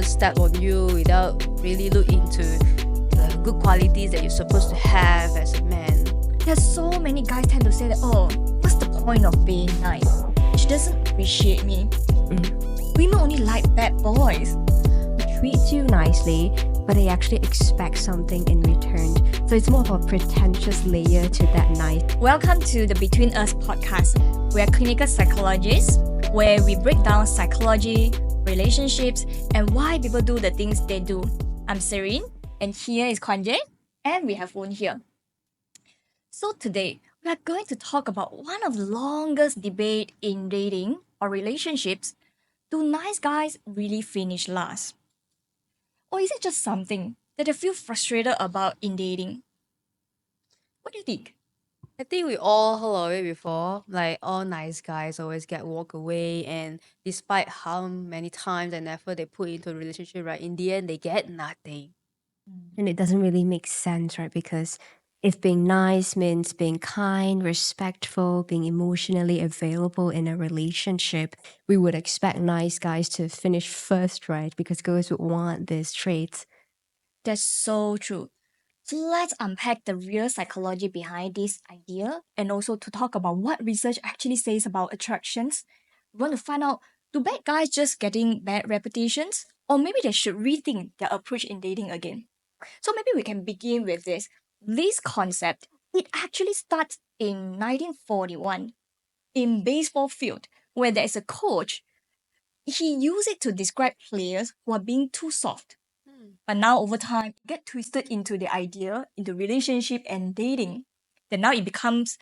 just step on you without really look into the good qualities that you're supposed to have as a man. There's so many guys tend to say that, oh, what's the point of being nice? She doesn't appreciate me. Women only like bad boys. Treats you nicely, but they actually expect something in return. So it's more of a pretentious layer to that nice. Welcome to the Between Us podcast. We are clinical psychologists where we break down psychology, relationships, and why people do the things they do. I'm Serene, and here is Kwanjay, and we have Woon here. So today, we are going to talk about one of the longest debate in dating or relationships. Do nice guys really finish last? Or is it just something that I feel frustrated about in dating? What do you think? I think we all heard of it before. Like all nice guys always get walk away, and despite how many times and effort they put into a relationship, right, in the end they get nothing. And it doesn't really make sense, right? Because if being nice means being kind, respectful, being emotionally available in a relationship, we would expect nice guys to finish first, right? Because girls would want these traits. That's so true. So let's unpack the real psychology behind this idea and also to talk about what research actually says about attractions. We want to find out, do bad guys just getting bad reputations? Or maybe they should rethink their approach in dating again. So maybe we can begin with this. This concept, it actually starts in 1941 in baseball field where there is a coach. He used it to describe players who are being too soft. But now over time, it get twisted into the idea, into relationship and dating. Then now it becomes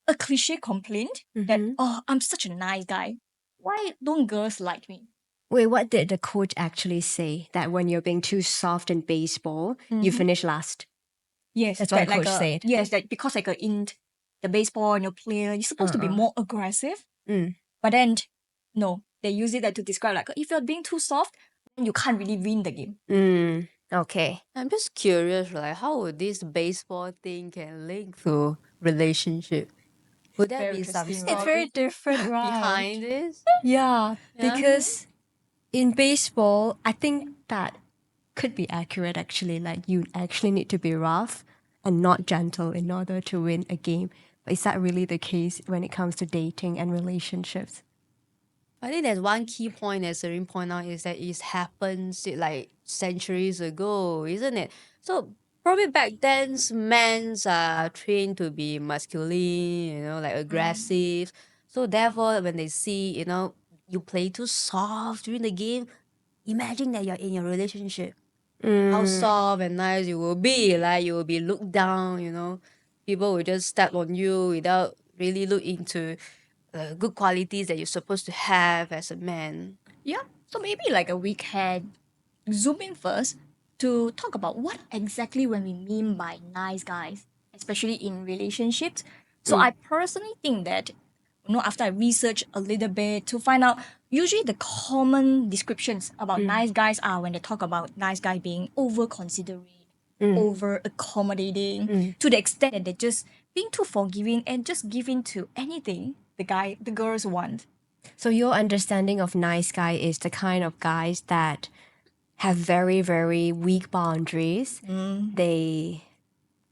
a cliche complaint that, oh, I'm such a nice guy. Why don't girls like me? Wait, what did the coach actually say? That when you're being too soft in baseball, you finish last? Yes, That's what that the coach said. Yes, that because like in the baseball and your player, you're supposed to be more aggressive. But then, no, they use it to describe like if you're being too soft, then you can't really win the game. Okay. I'm just curious, like how would this baseball thing can link to relationship? Would there Very be some interesting, story It's very different, right? behind this? Yeah, Yeah. because in baseball, I think that could be accurate actually. Like you actually need to be rough and not gentle in order to win a game. But is that really the case when it comes to dating and relationships? I think there's one key point that Serene pointed out is that it happens like centuries ago, isn't it? So probably back then, men are trained to be masculine, like aggressive. So therefore, when they see, you play too soft during the game, imagine that you're in your relationship. How soft and nice you will be, like you will be looked down, people will just step on you without really look into the good qualities that you're supposed to have as a man. Yeah, so maybe like we can zoom in first to talk about what exactly when we mean by nice guys, especially in relationships. So I personally think that, after I research a little bit to find out, usually the common descriptions about nice guys are when they talk about nice guy being over considerate, over accommodating, to the extent that they're just being too forgiving and just giving to anything the girls want. So your understanding of nice guy is the kind of guys that have very, very weak boundaries. They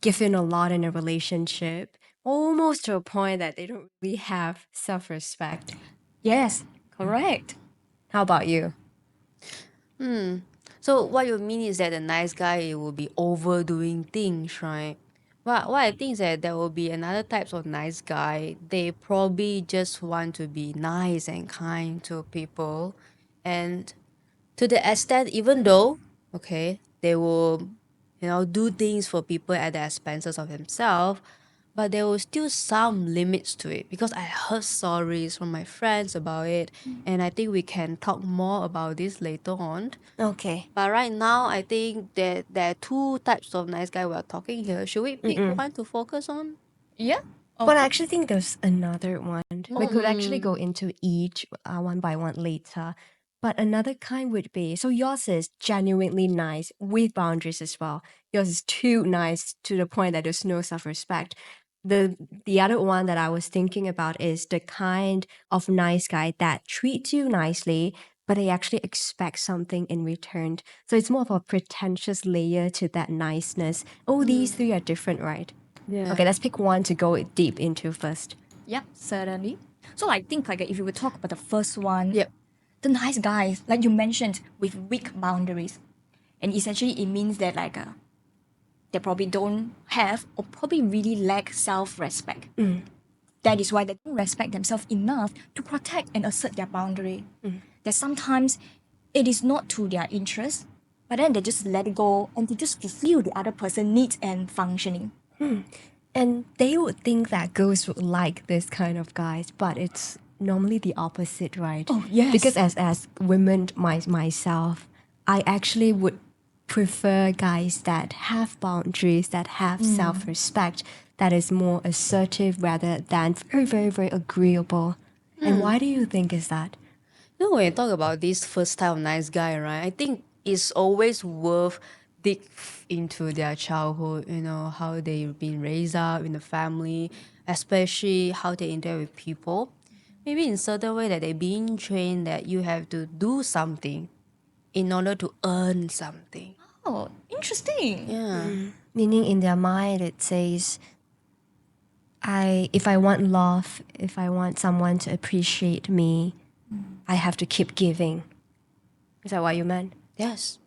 give in a lot in a relationship, almost to a point that they don't really have self-respect. Yes, correct. How about you? So what you mean is that the nice guy will be overdoing things, right? What I think is that there will be another types of nice guy. They probably just want to be nice and kind to people, and to the extent, even though, okay, they will, do things for people at the expenses of themselves, but there will still some limits to it because I heard stories from my friends about it, and I think we can talk more about this later on. Okay. But right now, I think that there are two types of nice guy we are talking here. Should we pick one to focus on? Yeah. But I actually think there's another one. We could actually go into each one by one later. But another kind would be, so yours is genuinely nice with boundaries as well. Yours is too nice to the point that there's no self-respect. The other one that I was thinking about is the kind of nice guy that treats you nicely, but they actually expect something in return. So it's more of a pretentious layer to that niceness. Oh, these three are different, right? Yeah. Okay, let's pick one to go deep into first. Yep, certainly. So I think like if you would talk about the first one, Yep. the nice guys, like you mentioned, with weak boundaries. And essentially it means that like they probably don't have or probably really lack self-respect. That is why they don't respect themselves enough to protect and assert their boundary. That sometimes it is not to their interest, but then they just let it go and they just fulfill the other person's needs and functioning. And they would think that girls would like this kind of guys, but it's normally the opposite, right? Oh, yes. Because as women, myself, I actually would prefer guys that have boundaries, that have self-respect, that is more assertive rather than very, very, very agreeable. And why do you think is that? You know, when you talk about this first type of nice guy, right? I think it's always worth dig into their childhood, you know, how they've been raised up in the family, especially how they interact with people. Maybe in certain way that they're being trained that you have to do something in order to earn something. Oh, interesting. Yeah. Meaning in their mind it says, if I want love, if I want someone to appreciate me, I have to keep giving. Is that what you meant? Yes.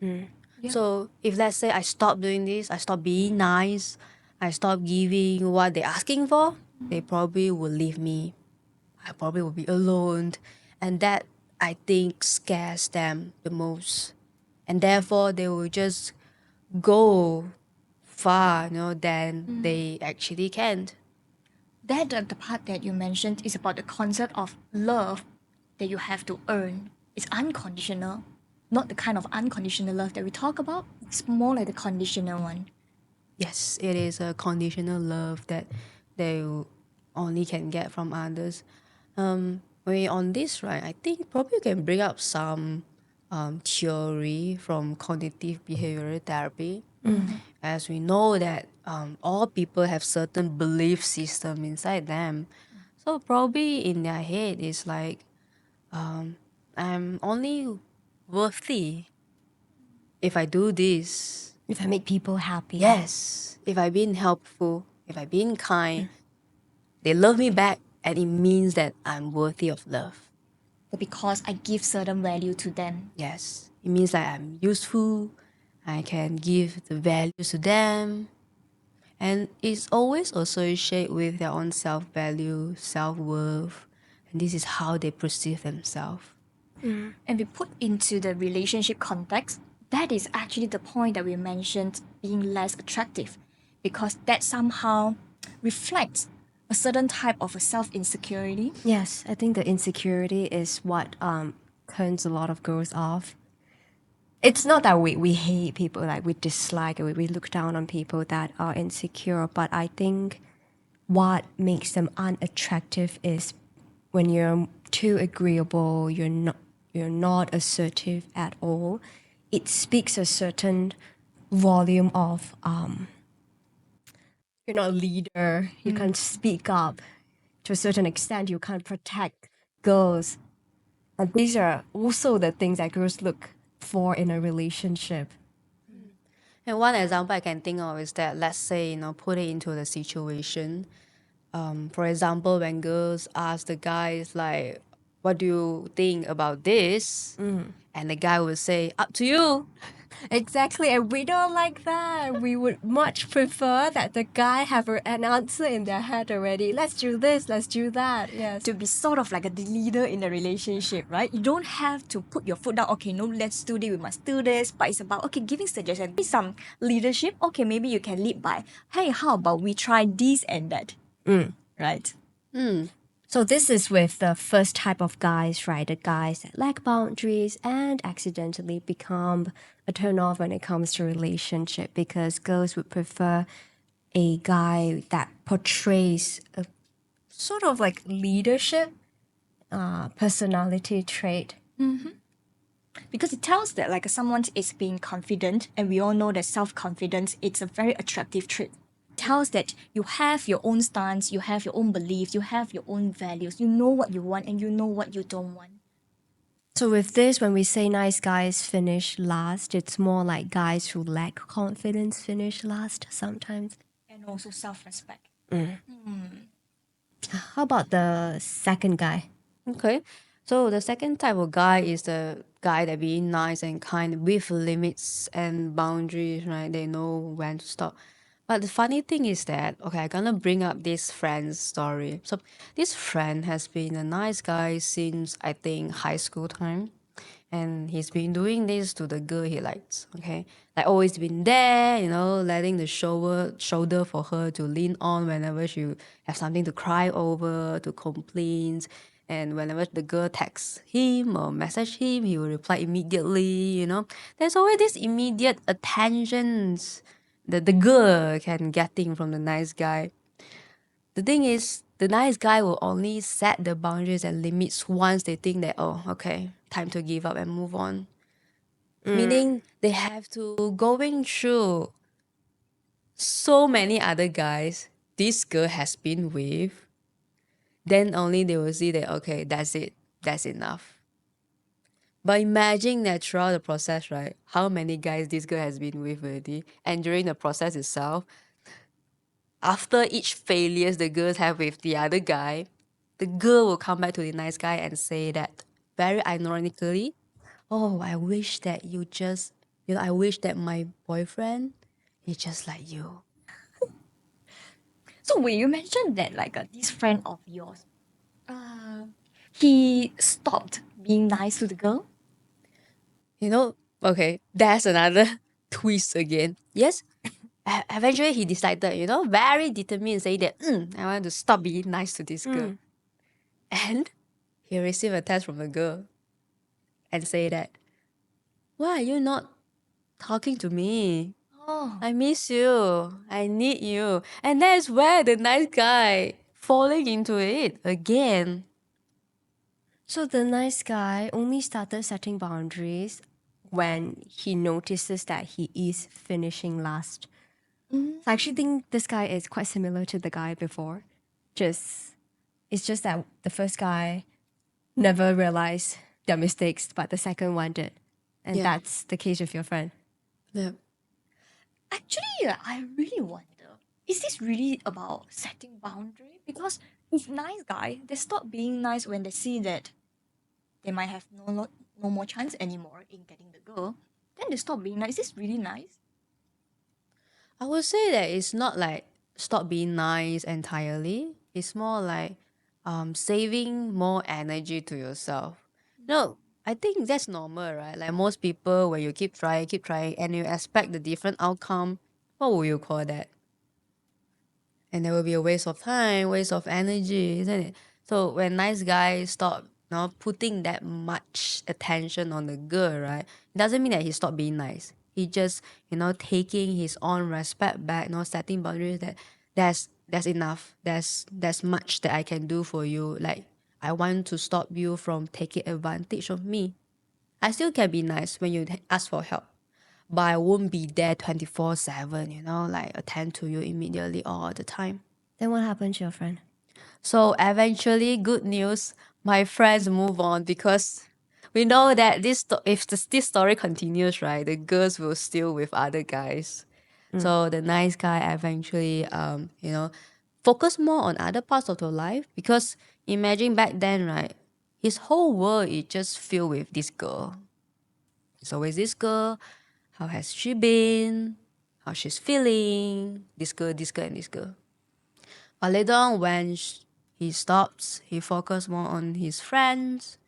So if let's say I stop doing this, I stop being nice, I stop giving what they're asking for, they probably will leave me. I probably will be alone. And that I think scares them the most. And therefore they will just go far, you know, than they actually can. That the part that you mentioned is about the concept of love that you have to earn. It's unconditional, not the kind of unconditional love that we talk about. It's more like the conditional one. Yes, it is a conditional love that they only can get from others. When you're on this, right, I think probably you can bring up some theory from cognitive behavioral therapy. As we know that all people have certain belief system inside them. So probably in their head it's like, I'm only worthy if I do this. If I make people happy. Yes, if I've been helpful, if I've been kind, they love me back, and it means that I'm worthy of love. But because I give certain value to them. Yes, it means that I'm useful, I can give the values to them, and it's always associated with their own self value, self worth, and this is how they perceive themselves. And we put into the relationship context, that is actually the point that we mentioned being less attractive, because that somehow reflects a certain type of a self-insecurity. Yes, I think the insecurity is what turns a lot of girls off. It's not that we hate people, like we dislike or we look down on people that are insecure, but I think what makes them unattractive is when you're too agreeable, you're not assertive at all. It speaks a certain volume of you're not a leader, you can't speak up to a certain extent, you can't protect girls. And these are also the things that girls look for in a relationship. And one example I can think of is that, let's say, you know, put it into the situation. For example, when girls ask the guys, like, what do you think about this? And the guy would say, up to you. Exactly, and we don't like that. We would much prefer that the guy have an answer in their head already. Let's do this, let's do that. Yes. To be sort of like a leader in the relationship, right? You don't have to put your foot down, okay, no, let's do this, we must do this. But it's about, okay, giving suggestions, some leadership. Okay, maybe you can lead by, hey, how about we try this and that? Right? So this is with the first type of guys, right? The guys that lack boundaries and accidentally become a turn off when it comes to relationship, because girls would prefer a guy that portrays a sort of like leadership, personality trait. Because it tells that like someone is being confident, and we all know that self-confidence, it's a very attractive trait. Tells that you have your own stance, you have your own beliefs, you have your own values, you know what you want and you know what you don't want. So with this, when we say nice guys finish last, it's more like guys who lack confidence finish last sometimes. And also self-respect. How about the second guy? Okay. So the second type of guy is the guy that being nice and kind with limits and boundaries, right? They know when to stop. But the funny thing is that, okay, I'm gonna bring up this friend's story. So this friend has been a nice guy since I think high school time. And he's been doing this to the girl he likes, okay? Like always been there, letting the shoulder for her to lean on whenever she has something to cry over, to complain. And whenever the girl texts him or message him, he will reply immediately. There's always this immediate attentions that the girl can getting from the nice guy. The thing is, the nice guy will only set the boundaries and limits once they think that, oh, okay, time to give up and move on. Meaning they have to going through so many other guys this girl has been with, then only they will see that, okay, that's it, that's enough. But imagine that throughout the process, right, how many guys this girl has been with already, and during the process itself, after each failures the girls have with the other guy, the girl will come back to the nice guy and say that very ironically, oh, I wish that I wish that my boyfriend is just like you. So when you mentioned that this friend of yours, he stopped being nice to the girl. Okay, that's another twist again. Yes, eventually he decided, very determined, saying that, I want to stop being nice to this girl. And he received a text from the girl and say that, why are you not talking to me? Oh, I miss you. I need you. And that's where the nice guy falling into it again. So the nice guy only started setting boundaries when he notices that he is finishing last. So I actually think this guy is quite similar to the guy before. It's just that the first guy never realized their mistakes, but the second one did. And Yeah. that's the case with your friend. Yeah. actually, I really wonder, is this really about setting boundary? Because with nice guy, they stop being nice when they see that they might have no more chance anymore in getting the girl. Then they stop being nice. Is this really nice? I would say that it's not like stop being nice entirely. It's more like saving more energy to yourself. No, I think that's normal, right? Like most people, when you keep trying, and you expect the different outcome, what will you call that? And there will be a waste of time, waste of energy, isn't it? So when nice guys stop putting that much attention on the girl, right? It doesn't mean that he stopped being nice. He just, taking his own respect back, setting boundaries that that's enough. That's much that I can do for you. Like I want to stop you from taking advantage of me. I still can be nice when you ask for help, but I won't be there 24/7, like attend to you immediately all the time. Then what happened to your friend? So eventually, good news, my friends move on because we know that this story continues, right, the girls will still with other guys. So the nice guy eventually, focus more on other parts of their life because imagine back then, right, his whole world is just filled with this girl. It's always this girl. How has she been? How she's feeling? This girl, and this girl. But later on, when he stops, he focuses more on his friends,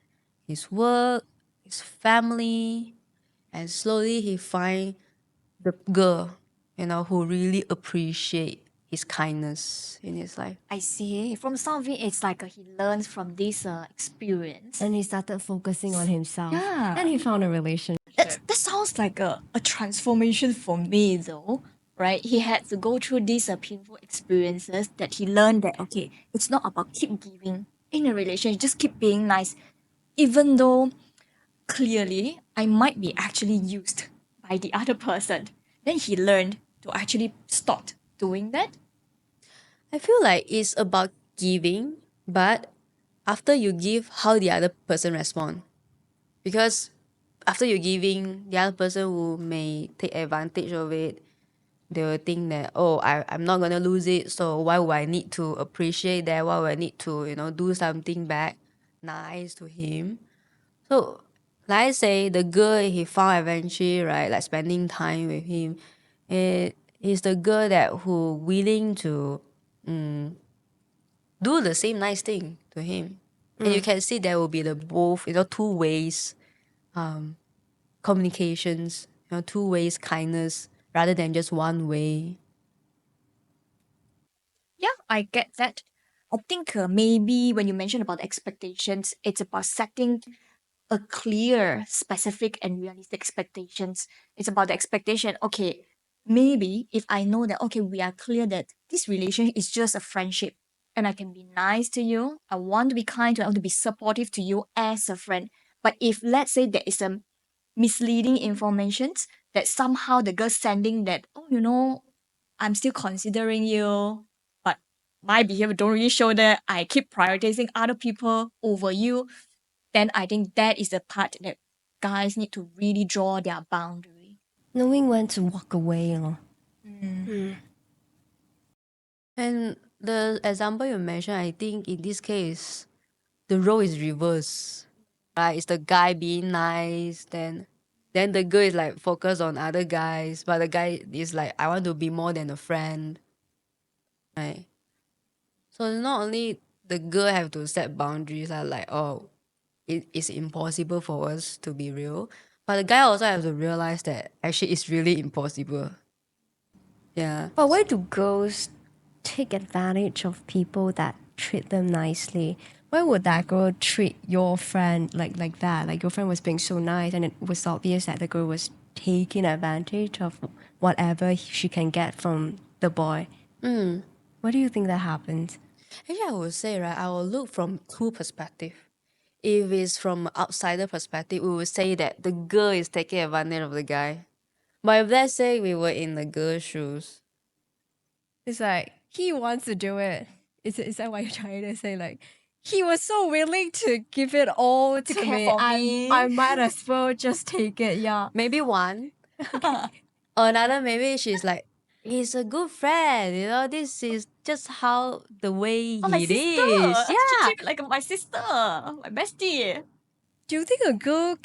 his work, his family, and slowly he find the girl, who really appreciate his kindness in his life. I see. From some of it, it's like he learns from this experience. And he started focusing on himself. Yeah. And he found a relationship. That sounds like a transformation for me, though, right? He had to go through these painful experiences that he learned that, okay, it's not about keep giving in a relationship, just keep being nice, even though clearly I might be actually used by the other person. Then he learned to actually stop doing that. I feel like it's about giving, but after you give, how the other person respond. Because after you're giving, the other person who may take advantage of it, they will think that, oh, I'm not gonna lose it, so why would I need to appreciate that? Why would I need to, do something back nice to him? So like I say, the girl he found eventually, right, like spending time with him, it is the girl that who willing to do the same nice thing to him. And you can see there will be the both, two ways communications, two ways kindness rather than just one way. Yeah, I get that. I think maybe when you mention about expectations, it's about setting a clear, specific, and realistic expectations. It's about the expectation. Okay, maybe if I know that, okay, we are clear that this relationship is just a friendship and I can be nice to you, I want to be kind to you, I want to be supportive to you as a friend. But if let's say there is some misleading information that somehow the girl sending that, oh, I'm still considering you, but my behavior don't really show that I keep prioritizing other people over you, then I think that is the part that guys need to really draw their boundary. Knowing when to walk away, you know. And the example you mentioned, I think in this case, the role is reversed. Right? It's the guy being nice, then the girl is like focused on other guys, but the guy is like, I want to be more than a friend. Right? So not only the girl have to set boundaries, like, oh, it is impossible for us to be real. But the guy also has to realize that actually it's really impossible. Yeah. But why do girls take advantage of people that treat them nicely? Why would that girl treat your friend like that? Like your friend was being so nice, and it was obvious that the girl was taking advantage of whatever she can get from the boy. Why do you think that happens? Actually, I would say, right, I will look from two perspectives. If it's from outsider perspective, we would say that the girl is taking advantage of the guy. But if let's say we were in the girl's shoes, It's like he wants to do it. Is that what you're trying to say? Like he was so willing to give it all to care me. for me. I might as well just take it. Yeah. maybe one, or another, maybe she's like, he's a good friend, this is just how the way Oh, my he sister! is. She Yeah. treat me like my sister, my bestie. Do you think a girl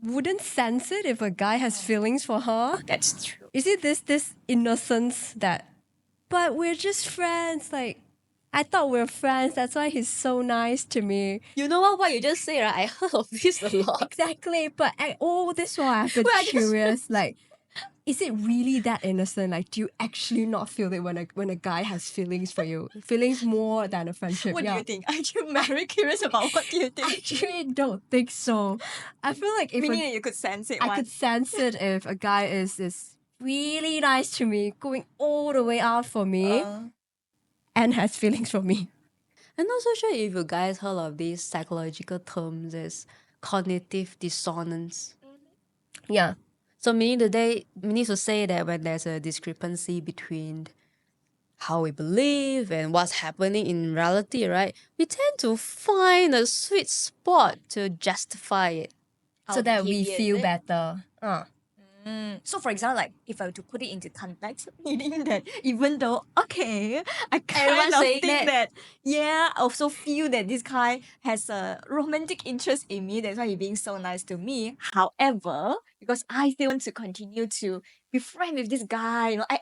wouldn't sense it if a guy has feelings for her? That's true. Is it this innocence that, but we're just friends, like I thought we are friends, that's why he's so nice to me. You know what you just say, right? I heard of this a lot. Exactly, but all this while I've been Well, I just- curious, like, is it really that innocent? Like, do you actually not feel it when a guy has feelings for you? Feelings more than a friendship. What do yeah. you think? I'm very curious about what do you think? Actually, don't think so. I feel like if Meaning that you could sense it. I could sense it if a guy is really nice to me, going all the way out for me, and has feelings for me. I'm not so sure if you guys heard of these psychological terms as cognitive dissonance. Yeah. So meaning to say that when there's a discrepancy between how we believe and what's happening in reality, right? We tend to find a sweet spot to justify it. So that we feel better. So, for example, like if I were to put it into context, meaning that even though, okay, I kind Everyone's of saying think that, yeah, I also feel that this guy has a romantic interest in me. That's why he's being so nice to me. However, because I still want to continue to be friends with this guy, I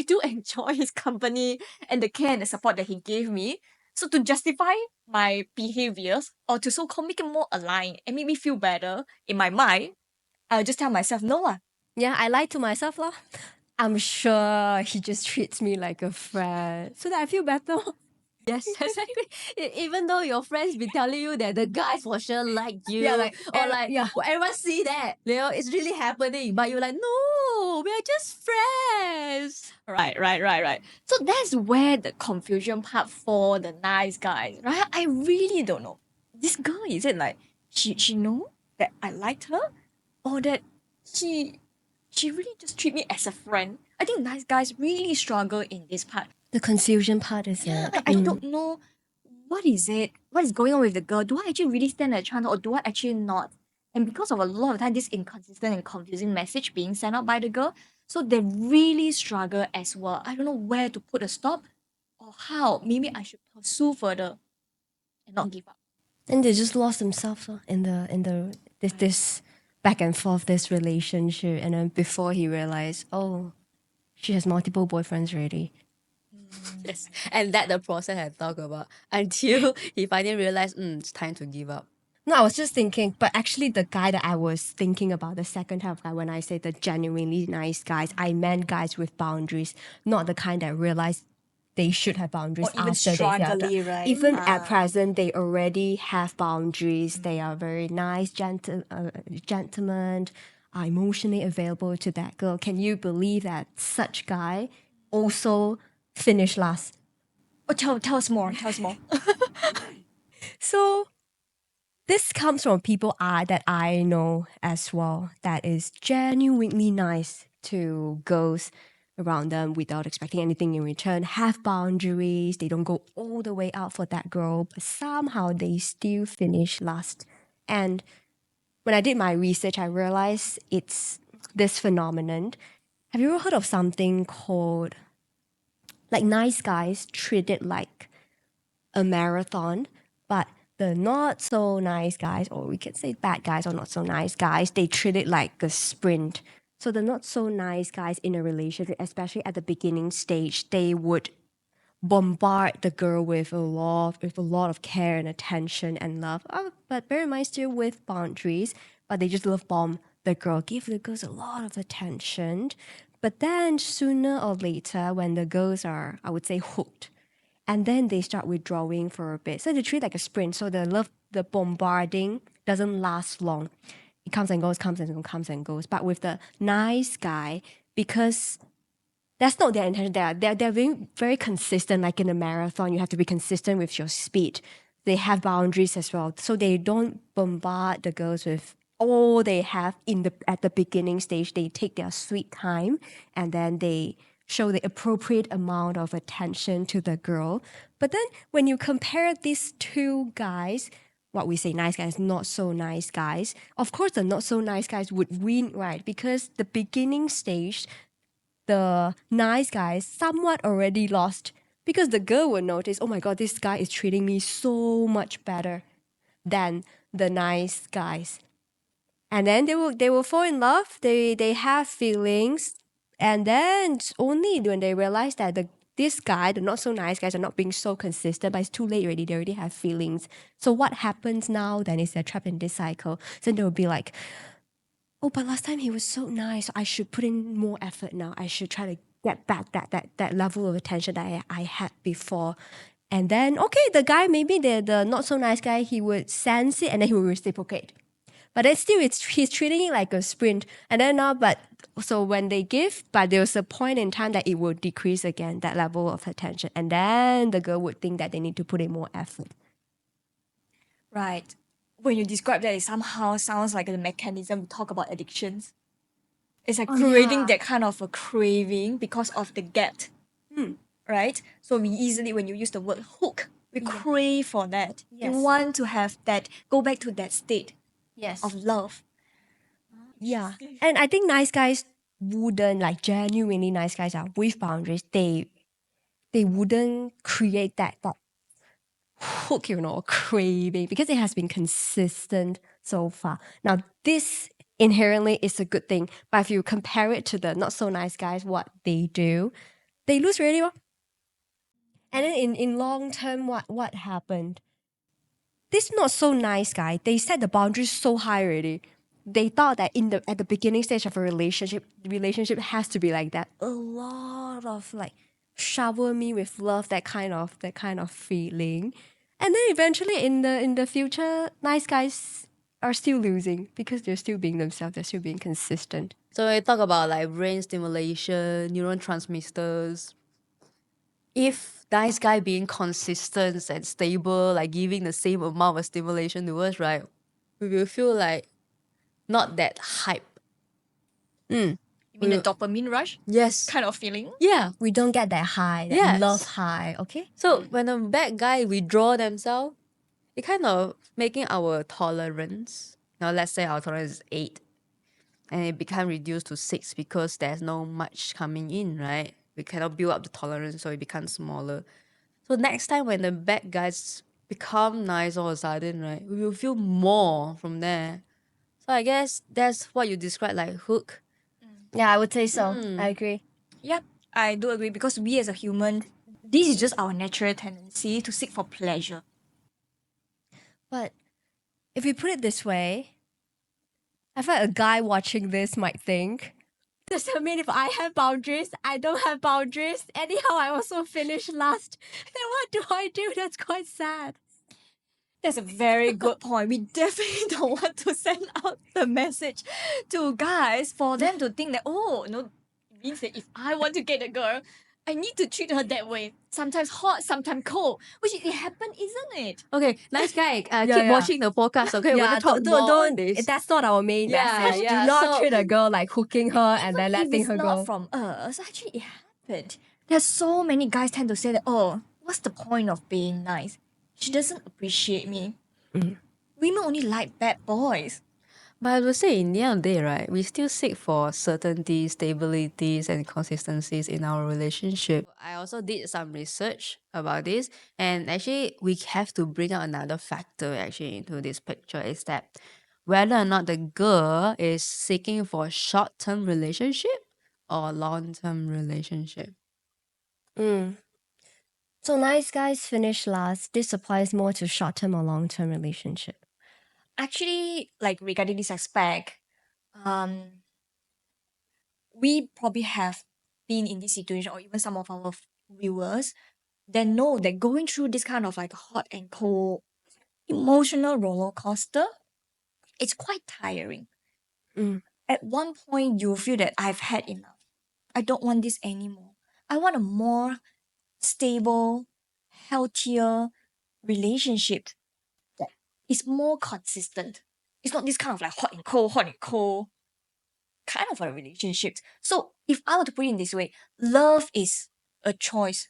do enjoy his company and the care and the support that he gave me. So to justify my behaviors or to so-called make it more aligned and make me feel better in my mind, I'll just tell myself no lah. Yeah, I lie to myself lah. I'm sure he just treats me like a friend, so that I feel better. Yes, exactly. Even though your friends be telling you that the guy for sure like you, Yeah, like, or like, yeah. well, everyone see that, it's really happening, but you're like, no, we are just friends. Right. So that's where the confusion part for the nice guys, right? I really don't know. This girl, is it like she know that I liked her, or that she really just treat me as a friend? I think nice guys really struggle in this part. The confusion part is Like, I don't know what is it? What is going on with the girl? Do I actually really stand a chance or do I actually not? And because of a lot of time, this inconsistent and confusing message being sent out by the girl, so they really struggle as well. I don't know where to put a stop or how. Maybe I should pursue further and not give up. And they just lost themselves in the this back and forth, this relationship, and then before he realized, oh, she has multiple boyfriends already. Yes. And that the process I talk about until he finally realized, it's time to give up. No, I was just thinking, but actually the guy that I was thinking about, the second type of guy, when I say the genuinely nice guys, I meant guys with boundaries, not the kind that realize they should have boundaries Or even after they felt struggling, right? Even at present, they already have boundaries. They are very nice, gentlemen, are emotionally available to that girl. Can you believe that such guy also finished last? Oh, tell us more. Tell us more. So this comes from people that I know as well that is genuinely nice to girls around them without expecting anything in return, have boundaries, they don't go all the way out for that girl, but somehow they still finish last. And when I did my research, I realized it's this phenomenon. Have you ever heard of something called like nice guys treat it like a marathon, but the not so nice guys, or we can say bad guys or not so nice guys, they treat it like a sprint. So the not so nice guys in a relationship, especially at the beginning stage, they would bombard the girl with a lot of care and attention and love. But bear in mind, still with boundaries, but they just love bomb the girl, give the girls a lot of attention. But then sooner or later, when the girls are, I would say, hooked, and then they start withdrawing for a bit. So they treat it like a sprint. So the bombarding doesn't last long. It comes and goes, comes and goes, comes and goes. But with the nice guy, because that's not their intention. They're being very consistent. Like in a marathon, you have to be consistent with your speed. They have boundaries as well, so they don't bombard the girls with all they have at the beginning stage. They take their sweet time, and then they show the appropriate amount of attention to the girl. But then when you compare these two guys, what we say nice guys, not so nice guys, of course the not so nice guys would win, right? Because the beginning stage, the nice guys somewhat already lost, because the girl will notice, oh my god, this guy is treating me so much better than the nice guys. And then they will fall in love, they have feelings, and then it's only when they realize that this guy, the not so nice guys, are not being so consistent, but it's too late already, they already have feelings. So what happens now then is they're trapped in this cycle. So they'll be like, oh, but last time he was so nice, I should put in more effort now. I should try to get back that level of attention that I had before. And then, okay, the guy, maybe the not so nice guy, he would sense it and then he would reciprocate. But then still, he's treating it like a sprint. And then now, but so when they give, but there's a point in time that it will decrease again, that level of attention. And then the girl would think that they need to put in more effort. Right. When you describe that, it somehow sounds like a mechanism to talk about addictions. It's like creating yeah. that kind of a craving because of the gap. Right? So we easily, when you use the word hook, we crave for that. Yes. We want to have that, go back to that state Yes. of love. Yeah. And I think nice guys wouldn't, like genuinely nice guys are with boundaries, they wouldn't create that hook, craving, because it has been consistent so far. Now this inherently is a good thing, but if you compare it to the not so nice guys, what they do, they lose really well. And then in long term, what happened? This not so nice guy, they set the boundaries so high already. They thought that at the beginning stage of a relationship has to be like that. A lot of like shower me with love, that kind of feeling. And then eventually in the future, nice guys are still losing because they're still being themselves, they're still being consistent. So we talk about like brain stimulation, neurotransmitters. If nice guy being consistent and stable, like giving the same amount of stimulation to us, right, we will feel like not that hype. You mean the We- dopamine rush yes. kind of feeling? Yeah. We don't get that high, that Yes. love high, okay? So when a bad guy withdraw themselves, it kind of making our tolerance. Now let's say our tolerance is 8, and it become reduced to 6 because there's no much coming in, right? We cannot build up the tolerance, so it becomes smaller. So next time when the bad guys become nice all of a sudden, right, we will feel more from there. So I guess that's what you describe like hook. Yeah, I would say so. I agree. Yeah, I do agree because we as a human, this is just our natural tendency to seek for pleasure. But if we put it this way, I feel like a guy watching this might think, does that mean if I have boundaries, I don't have boundaries? Anyhow, I also finish last. Then what do I do? That's quite sad. That's a very good point. We definitely don't want to send out the message to guys for them to think that, oh, no, it means that if I want to get a girl, I need to treat her that way. Sometimes hot, sometimes cold, which it happened, isn't it? Okay, nice guy. Keep yeah. watching the podcast. Okay, we're Yeah, gonna talk more on this. that's not our main Yeah, message. yeah, Do not so- treat a girl like hooking her and then If letting it's her not go. from us, actually it happened. There's so many guys tend to say that, oh, what's the point of being nice? She doesn't appreciate me. Women only like bad boys. But I would say in the end of the day, right, we still seek for certainty, stabilities, and consistencies in our relationship. I also did some research about this, and actually we have to bring out another factor actually into this picture is that whether or not the girl is seeking for short-term relationship or long-term relationship. So nice guys finish last. This applies more to short-term or long-term relationship. Actually, like regarding this aspect, we probably have been in this situation, or even some of our viewers, that know that going through this kind of like hot and cold emotional roller coaster, it's quite tiring. At one point, you feel that I've had enough. I don't want this anymore. I want a more stable, healthier relationship that is more consistent. It's not this kind of like hot and cold kind of a relationship. So if I were to put it in this way, love is a choice.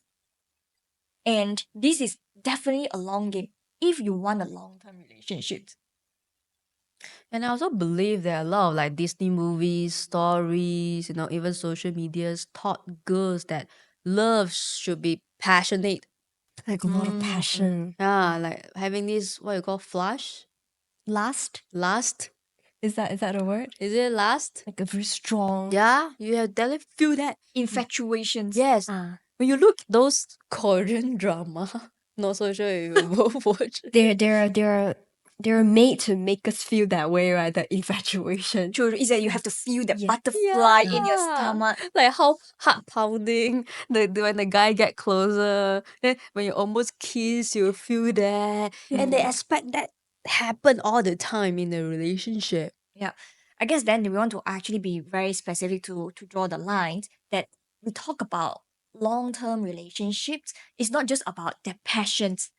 And this is definitely a long game if you want a long-term relationship. And I also believe there are a lot of like Disney movies, stories, even social medias taught girls that love should be passionate. Like a lot of passion. Yeah, like having this what you call flush, Last? lust. Is that a word? Is it lust? Like a very strong. Yeah, you have definitely feel that. Infatuations. Yes. Ah. When you look those Korean drama, not so sure if you both watch. They're made to make us feel that way, right? The infatuation. True, is that you have to feel that Yeah. butterfly in your Yeah. stomach. Like how heart pounding when the guy get closer, then when you almost kiss, you feel that, and they expect that happen all the time in a relationship. Yeah. I guess then we want to actually be very specific to draw the lines that we talk about long-term relationships. It's not just about their passions,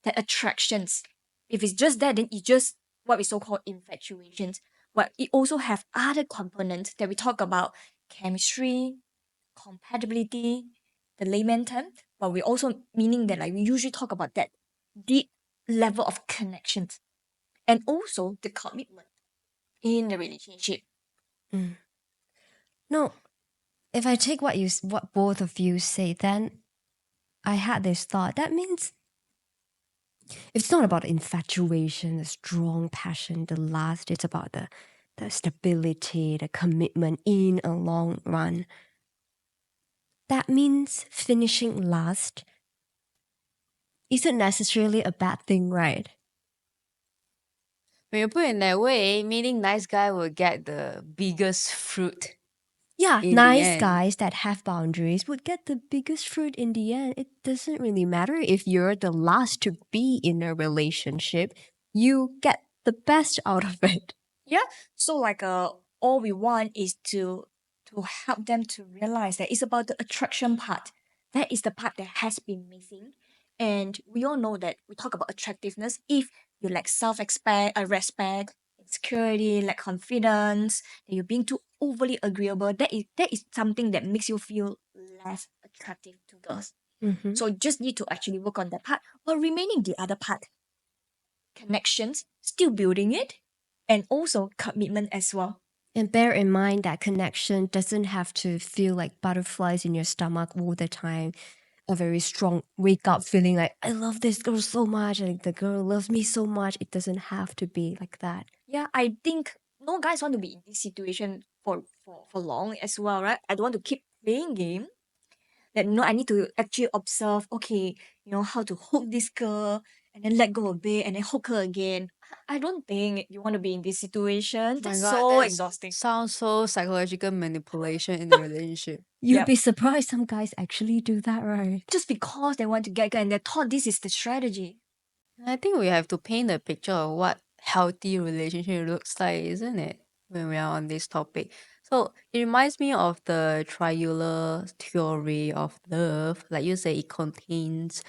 their attractions. If it's just that, then it's just what we so-called infatuations. But it also have other components that we talk about chemistry, compatibility, the layman term. But we also meaning that like we usually talk about that deep level of connections and also the commitment in the relationship. No, if I take what both of you say, then I had this thought. That means it's not about infatuation, the strong passion, the lust. It's about the stability, the commitment in a long run. That means finishing last isn't necessarily a bad thing, right? When you put it in that way, meaning nice guy will get the biggest fruit. Yeah, In the nice end. guys that have boundaries would get the biggest fruit in the end. It doesn't really matter if you're the last to be in a relationship. You get the best out of it. Yeah. So like all we want is to help them to realize that it's about the attraction part. That is the part that has been missing. And we all know that we talk about attractiveness. If you lack respect, insecurity, lack confidence, that you're being too overly agreeable, that is something that makes you feel less attractive to girls. Mhm. So you just need to actually work on that part while remaining the other part. Connections, still building it, and also commitment as well. And bear in mind that connection doesn't have to feel like butterflies in your stomach all the time. A very strong wake up feeling like, I love this girl so much, like the girl loves me so much. It doesn't have to be like that. Yeah, I think no guys want to be in this situation for long as well, right? I don't want to keep playing game. That I need to actually observe, okay, how to hook this girl and then let go a bit and then hook her again. I don't think you want to be in this situation. My That's God, so that exhausting. sounds so psychological manipulation in a relationship. You'd Yep. be surprised some guys actually do that, right? Just because they want to get girl and they thought this is the strategy. I think we have to paint a picture of what healthy relationship looks like, isn't it? When we are on this topic. So it reminds me of the triangular theory of love. Like you say, it contains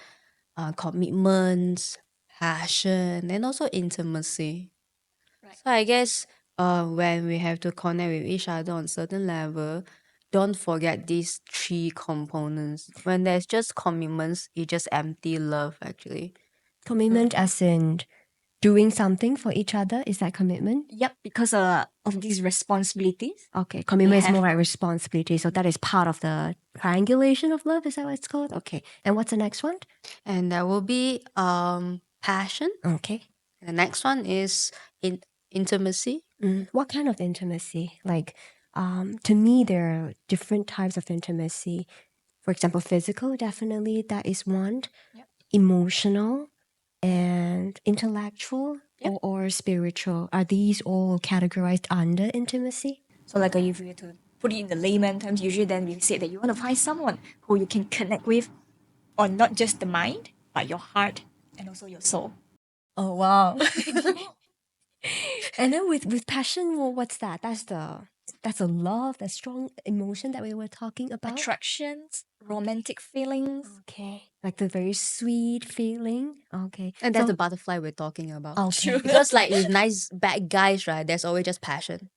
commitments, passion, and also intimacy. Right. So I guess when we have to connect with each other on certain level, don't forget these three components. When there's just commitments, it's just empty love actually. Commitment as in doing something for each other. Is that commitment? Yep, because of these responsibilities. Okay, commitment is have- more like responsibility. So that is part of the triangulation of love. Is that what it's called? Okay. And what's the next one? And there will be passion. Okay. The next one is intimacy. What kind of intimacy? Like, to me, there are different types of intimacy. For example, physical, definitely, that is one. Yep. Emotional and intellectual Yep. or spiritual. Are these all categorized under intimacy? So like if you were to put it in the layman terms, usually then we say that you want to find someone who you can connect with on not just the mind, but your heart and also your soul. Oh, wow. And then with passion, well, what's that? That's a love, that strong emotion that we were talking about. Attractions, romantic feelings. Okay. Like the very sweet feeling. Okay. And that's So- the butterfly we're talking about. Okay. Because like with nice bad guys, right, there's always just passion.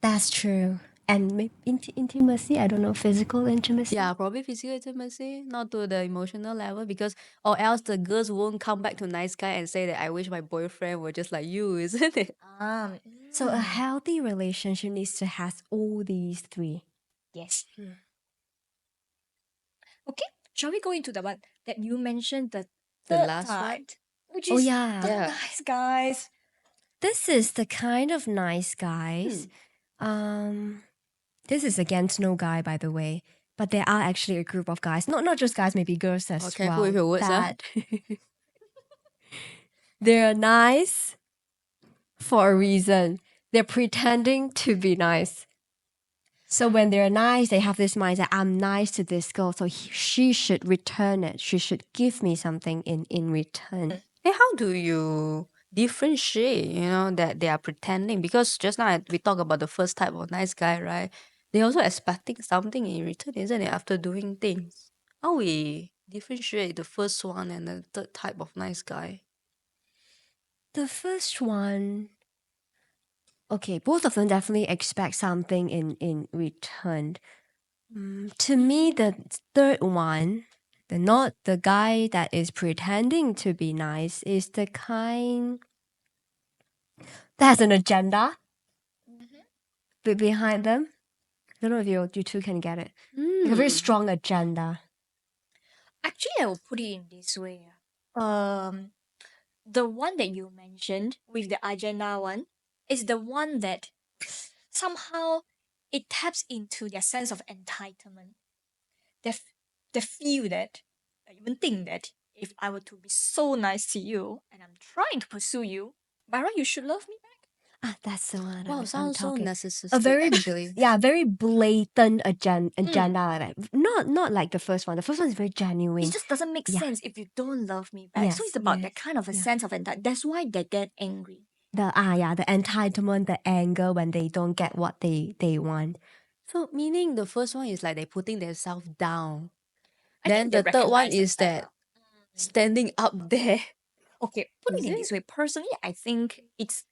That's true. And maybe intimacy, I don't know, physical intimacy. Yeah, probably physical intimacy, not to the emotional level, because or else the girls won't come back to nice guy and say that I wish my boyfriend were just like you, isn't it? So a healthy relationship needs to have all these three. Yes. Okay, shall we go into the one that you mentioned, the The third last one? type, which Oh, is yeah. the Yeah. nice guys. This is the kind of nice guys. This is against no guy, by the way. But there are actually a group of guys, not just guys, maybe girls as careful well. with your words, huh? that they're nice for a reason. They're pretending to be nice. So when they're nice, they have this mindset, I'm nice to this girl, so she should return it. She should give me something in return. Hey, how do you differentiate, that they are pretending? Because just now we talked about the first type of nice guy, right? They also expecting something in return, isn't it? After doing things. How we differentiate the first one and the third type of nice guy? The first one, okay, both of them definitely expect something in return. To me, the third one, not the guy that is pretending to be nice, is the kind that has an agenda behind them. I don't know if you two can get it. Like a very strong agenda. Actually, I will put it in this way. The one that you mentioned with the agenda one is the one that somehow it taps into their sense of entitlement. They feel that, I even think that if I were to be so nice to you and I'm trying to pursue you, by right, you should love me back. Ah, that's the one. Wow, I'm sounds so talking. narcissistic, A very actually. yeah, very blatant agenda like that. Not like the first one. The first one is very genuine. It just doesn't make Yeah. sense if you don't love me back. So Yes, it's about yes, that kind of a yeah. sense of entitlement. That's why they get angry. The entitlement, the anger when they don't get what they want. So meaning the first one is like they're putting themselves down. I Then think they the third one recognize is themselves. that standing up there. Okay, put Is it in it? this way. Personally, I think it's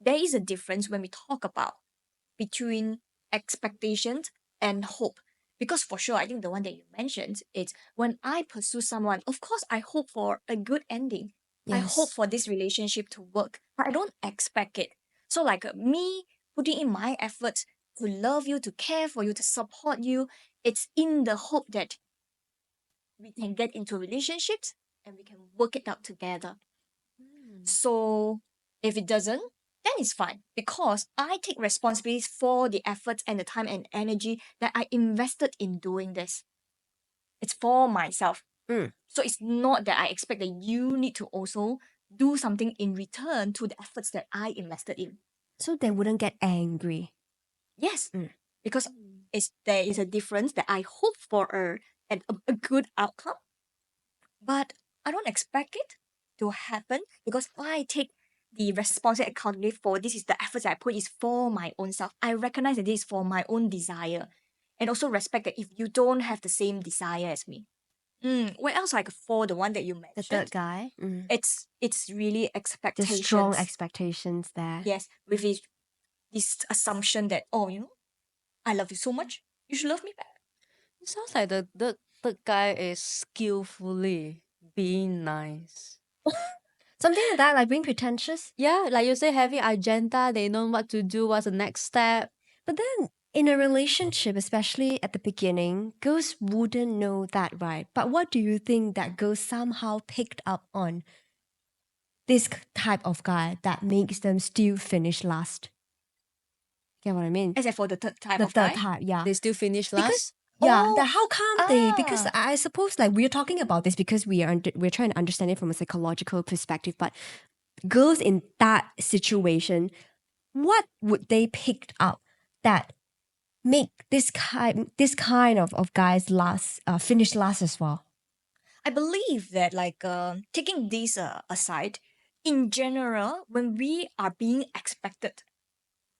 there is a difference when we talk about between expectations and hope. Because for sure, I think the one that you mentioned, it's when I pursue someone, of course, I hope for a good ending. I hope Yes. for this relationship to work, but I don't expect it. So, like me putting in my efforts to love you, to care for you, to support you, it's in the hope that we can get into relationships and we can work it out together. So if it doesn't, then it's fine because I take responsibility for the efforts and the time and energy that I invested in doing this. It's for myself. Mm. So it's not that I expect that you need to also do something in return to the efforts that I invested in. So they wouldn't get angry. Yes, Mm. because there is a difference that I hope for a good outcome, but I don't expect it to happen because I take the responsibility accountability for this is the efforts I put is for my own self. I recognize that this is for my own desire and also respect that if you don't have the same desire as me. What else like for the one that you The mentioned? third guy. It's really The expectations. strong expectations there. Yes, with this assumption that, oh, I love you so much, you should love me back. It sounds like the guy is skillfully being nice. Something like that, like being pretentious. Yeah, like you say, having agenda, they know what to do, what's the next step. But then in a relationship, especially at the beginning, girls wouldn't know that, right? But what do you think that girls somehow picked up on this type of guy that makes them still finish last? Get what I mean? Except for the third type The of third guy. type, yeah. They still finish Because last. yeah, Oh, how come they? Because ah. I suppose like we're talking about this because we're trying to understand it from a psychological perspective. But girls in that situation, what would they pick up that make this kind of guys last finish last as well? I believe that taking this aside, in general, when we are being expected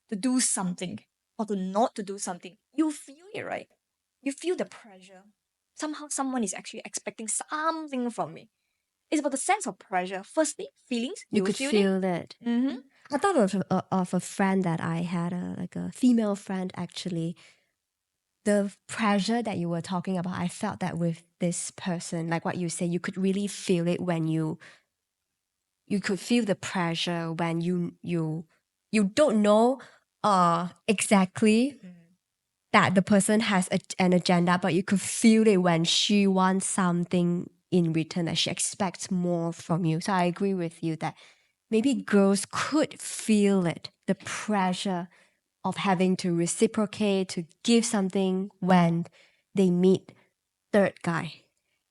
to do something or to not to do something, you feel it, right? You feel the pressure. Somehow someone is actually expecting something from me. It's about the sense of pressure. Firstly, feelings. You You could feel feel it. it. Mm-hmm. I thought of a friend that I had, like a female friend actually. The pressure that you were talking about, I felt that with this person, like what you say, you could really feel it when you could feel the pressure when you don't know exactly that the person has an agenda, but you could feel it when she wants something in return, that she expects more from you. So I agree with you that maybe girls could feel it, the pressure of having to reciprocate, to give something when they meet third guy.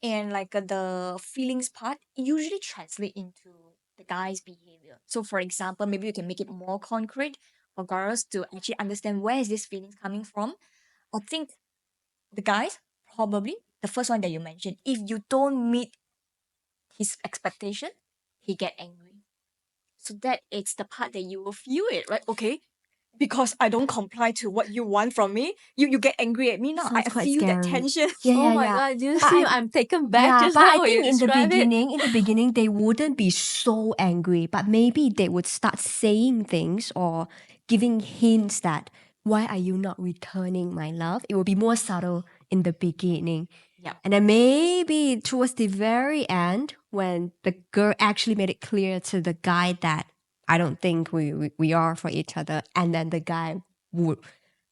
And the feelings part usually translate into the guy's behavior. So for example, maybe you can make it more concrete for girls to actually understand where is this feelings coming from. I think the guys probably the first one that you mentioned, if you don't meet his expectation, he get angry. So that is the part that you will feel it, right? Okay, because I don't comply to what you want from me, you get angry at me now. I Sounds quite feel that scary. tension. Yeah, Oh yeah, my yeah. god, do you But see? I- I'm taken back Yeah, just but now I when you think in the describe it. beginning, they wouldn't be so angry, but maybe they would start saying things or giving hints that why are you not returning my love? It will be more subtle in the beginning. Yep. And then maybe towards the very end, when the girl actually made it clear to the guy that I don't think we are for each other, and then the guy would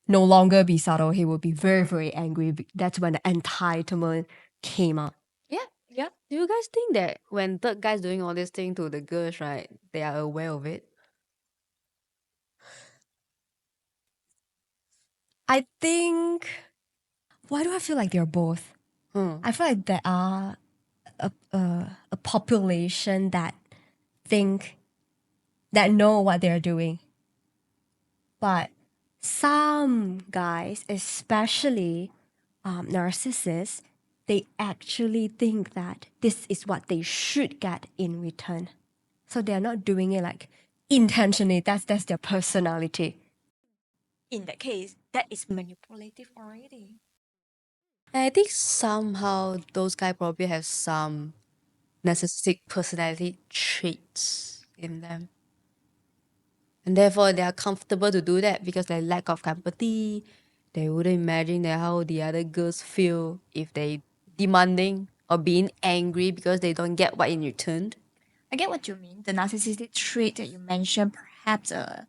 no longer be subtle, he would be very, very angry. That's when the entitlement came out. Yeah. Do you guys think that when third guy's doing all this thing to the girls, right, they are aware of it? I think. Why do I feel like they're both? Hmm. I feel like there are a population that think that know what they're doing, but some guys, especially narcissists, they actually think that this is what they should get in return. So they're not doing it like intentionally. That's their personality. In that case, that is manipulative already. And I think somehow those guys probably have some narcissistic personality traits in them. And therefore, they are comfortable to do that because they lack of empathy. They wouldn't imagine that how the other girls feel if they demanding or being angry because they don't get what in return. I get what you mean. The narcissistic trait that you mentioned, perhaps a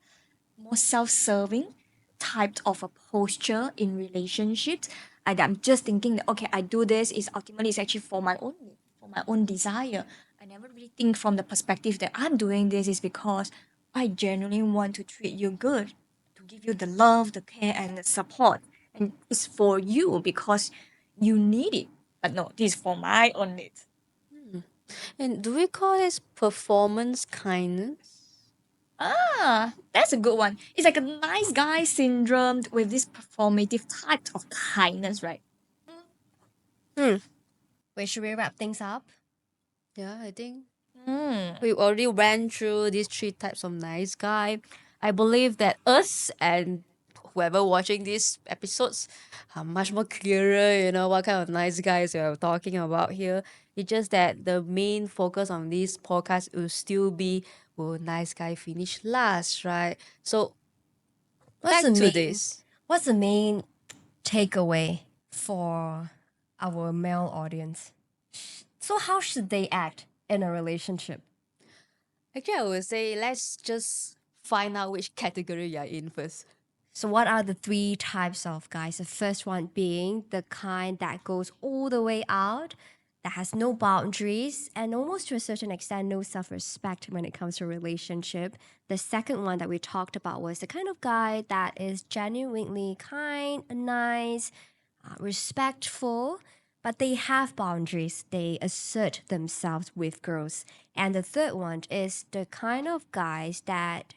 more self-serving type of a posture in relationships. I'm just thinking that okay, I do this is ultimately it's actually for my own need, for my own desire. I never really think from the perspective that I'm doing this is because I genuinely want to treat you good, to give you the love, the care, and the support, and it's for you because you need it. But no, this is for my own needs. And do we call this performance kindness? Ah, that's a good one. It's like a nice guy syndrome with this performative type of kindness, right? Wait, should we wrap things up? Yeah, I think Mm. we already ran through these three types of nice guy. I believe that us and whoever watching these episodes are much more clearer, what kind of nice guys we're talking about here. It's just that the main focus on this podcast will still be will nice guy finish last, right? So What's back the to main this. what's the main takeaway for our male audience? So how should they act in a relationship? Actually, I would say let's just find out which category you're in first. So what are the three types of guys? The first one being the kind that goes all the way out, that has no boundaries and almost to a certain extent no self-respect when it comes to a relationship. The second one that we talked about was the kind of guy that is genuinely kind, nice, respectful, but they have boundaries. They assert themselves with girls. And the third one is the kind of guys that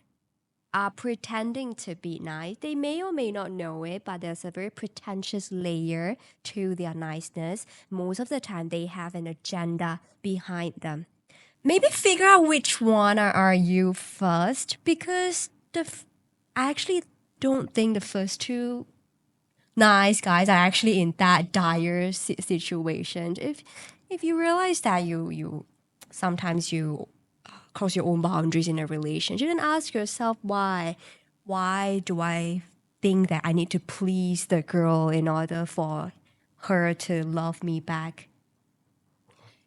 are pretending to be nice. They may or may not know it, but there's a very pretentious layer to their niceness. Most of the time, they have an agenda behind them. Maybe figure out which one are you first, because I actually don't think the first two nice guys are actually in that dire situation. If you realize that you sometimes you cross your own boundaries in a relationship, and ask yourself why. Why do I think that I need to please the girl in order for her to love me back?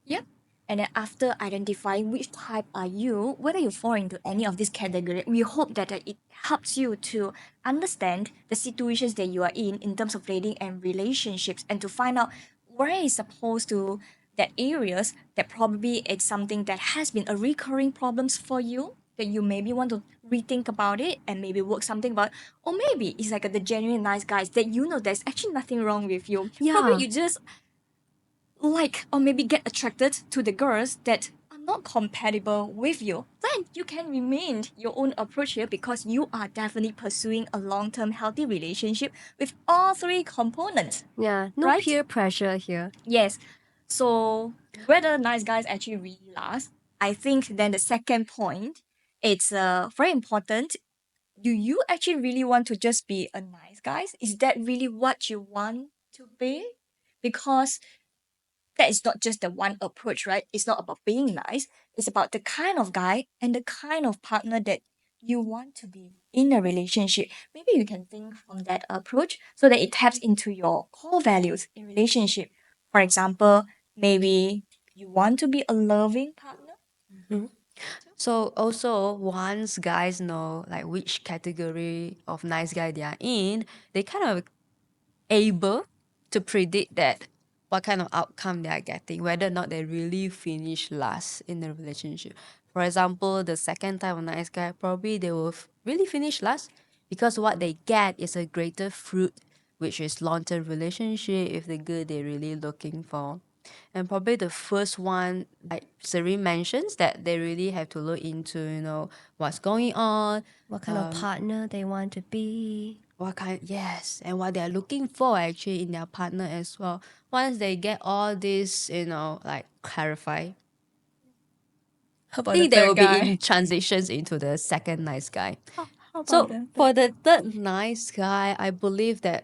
Yep. And then after identifying which type are you, whether you fall into any of this category, we hope that it helps you to understand the situations that you are in terms of dating and relationships, and to find out where is supposed to that areas that probably it's something that has been a recurring problems for you that you maybe want to rethink about it and maybe work something about, or maybe it's like the genuine nice guys that you know there's actually nothing wrong with you. Probably Yeah, you just like or maybe get attracted to the girls that are not compatible with you, then you can remain your own approach here because you are definitely pursuing a long-term healthy relationship with all three components, yeah, no right? peer pressure here. Yes. So whether nice guys actually really last, I think then the second point, it's very important. Do you actually really want to just be a nice guy? Is that really what you want to be? Because that is not just the one approach, right? It's not about being nice. It's about the kind of guy and the kind of partner that you want to be in a relationship. Maybe you can think from that approach so that it taps into your core values in relationship. For example, maybe you want to be a loving partner. So also once guys know like which category of nice guy they are in, they kind of able to predict that what kind of outcome they are getting, whether or not they really finish last in the relationship. For example, the second type of nice guy, probably they will really finish last because what they get is a greater fruit, which is long-term relationship if the good they're really looking for. And probably the first one, like Serene mentions, that they really have to look into, what's going on, What kind of partner they want to be? what kind, yes, and what they're looking for actually in their partner as well. Once they get all this, like clarify, How I about the think they third will be guy? in transitions into the second nice guy. How about So the for the third nice guy, I believe that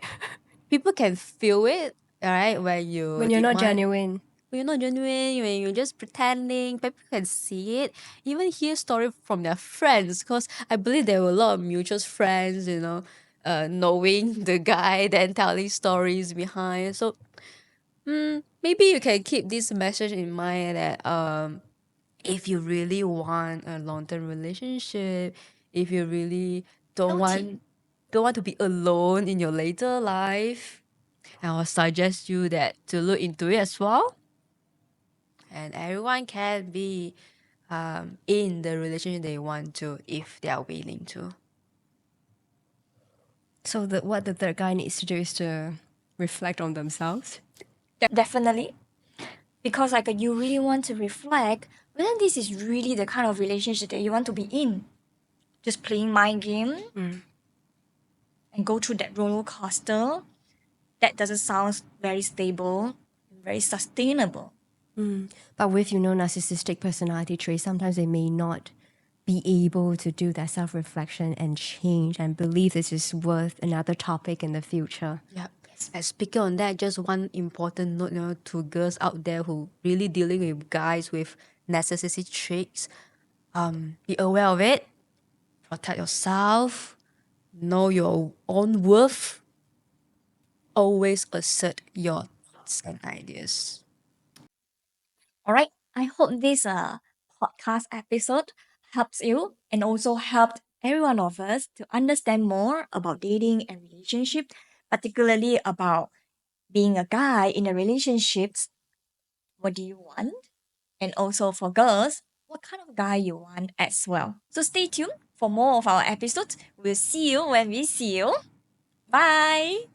people can feel it, all right, when you When you're not demand, genuine. you're not genuine, when you're just pretending. People can see it, even hear story from their friends. Because I believe there were a lot of mutual friends, knowing the guy, then telling stories behind. So maybe you can keep this message in mind that if you really want a long-term relationship, if you really don't Healthy. want don't want to be alone in your later life, I will suggest you that to look into it as well. And everyone can be in the relationship they want to if they are willing to. So what the third guy needs to do is to reflect on themselves. Definitely. Because like you really want to reflect whether this is really the kind of relationship that you want to be in. Just playing mind game and go through that roller coaster. That doesn't sound very stable, very sustainable. But with, narcissistic personality traits, sometimes they may not be able to do that self-reflection and change and believe this is worth another topic in the future. Yeah. And speaking on that, just one important note, to girls out there who really dealing with guys with narcissistic traits, be aware of it, protect yourself, know your own worth, always assert your thoughts and ideas. All right. I hope this podcast episode helps you and also helped every one of us to understand more about dating and relationship, particularly about being a guy in a relationships. What do you want? And also for girls, what kind of guy you want as well. So stay tuned for more of our episodes. We'll see you when we see you. Bye.